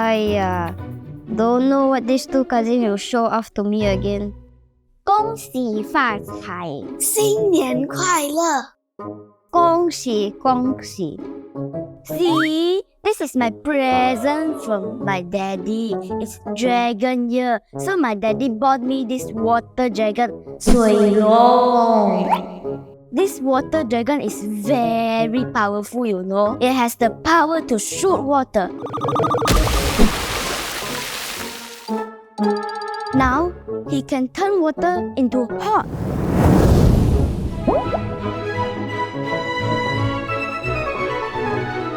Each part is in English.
I don't know what these two cousins will show off to me again. 恭喜发财，新年快乐！恭喜恭喜。See, this is my present from my daddy. It's dragon year, so my daddy bought me this water dragon, swirls. This water dragon is very powerful, you know. It has the power to shoot water. Now, he can turn water into hot.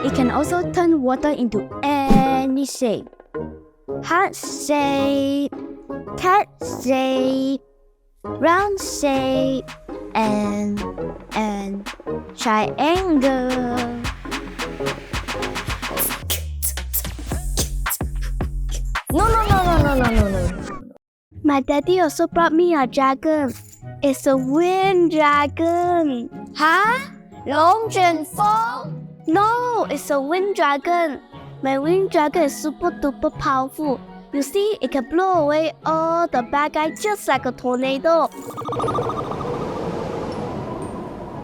It can also turn water into any shape. Heart shape, cat shape, round shape, and triangle. No. My daddy also brought me a dragon. It's a wind dragon. Huh? 龙卷风? No, it's a wind dragon. My wind dragon is super duper powerful. You see, it can blow away all the bad guys just like a tornado.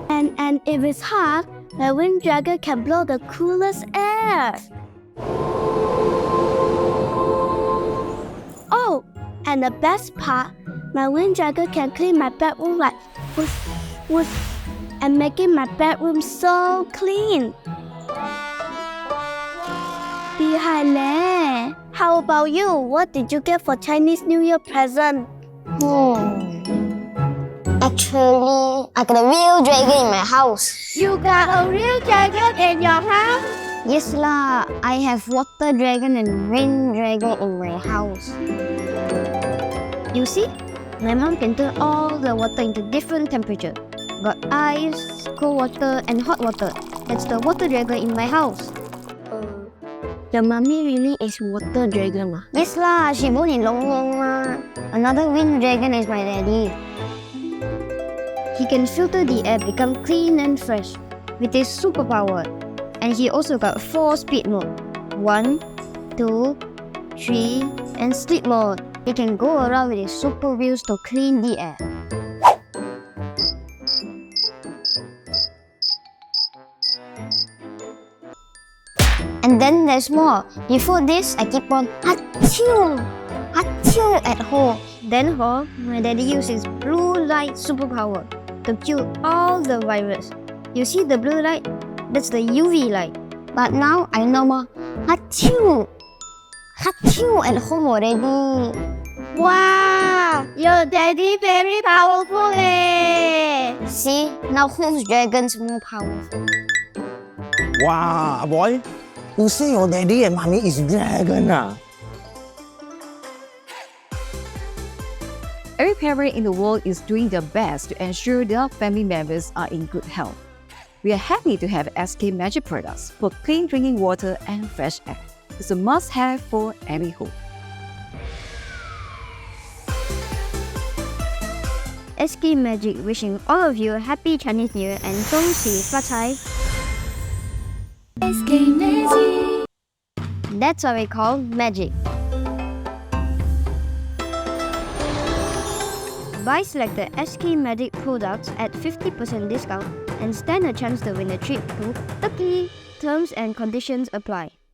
And if it's hot, my wind dragon can blow the coolest air. Oh, and the best part, my wind dragon can clean my bedroom like whoosh, and making my bedroom so clean. 厉害嘞! How about you? What did you get for Chinese New Year present? Actually, I got a real dragon in my house. You got a real dragon in your house? Yes lah, I have water dragon and wind dragon in my house. You see, my mom can turn all the water into different temperature. Got ice, cold water, and hot water. That's the water dragon in my house. The mummy really is water dragon ma? Yes lah, she born in Long Long ma. Another wind dragon is my daddy. He can filter the air, become clean and fresh with his superpower. And he also got 4 speed mode. 1, 2, 3, and sleep mode. He can go around with his super wheels to clean the air. And then there's more. Before this, I keep on achoo at home. Then my daddy uses blue light superpower to kill all the virus. You see the blue light? That's the UV light. But now I know more achoo at home already. Wow, your daddy very powerful eh. See, now whose dragon's more powerful? Wow, boy, you say your daddy and mommy is dragon ah? Every parent in the world is doing their best to ensure their family members are in good health. We are happy to have SK Magic products for clean drinking water and fresh air. It's a must-have for every home. SK Magic wishing all of you a happy Chinese New Year and 恭喜发财. SK Magic. That's what we call magic. Buy selected SK Magic products at 50% discount and stand a chance to win a trip to Turkey. Terms and conditions apply.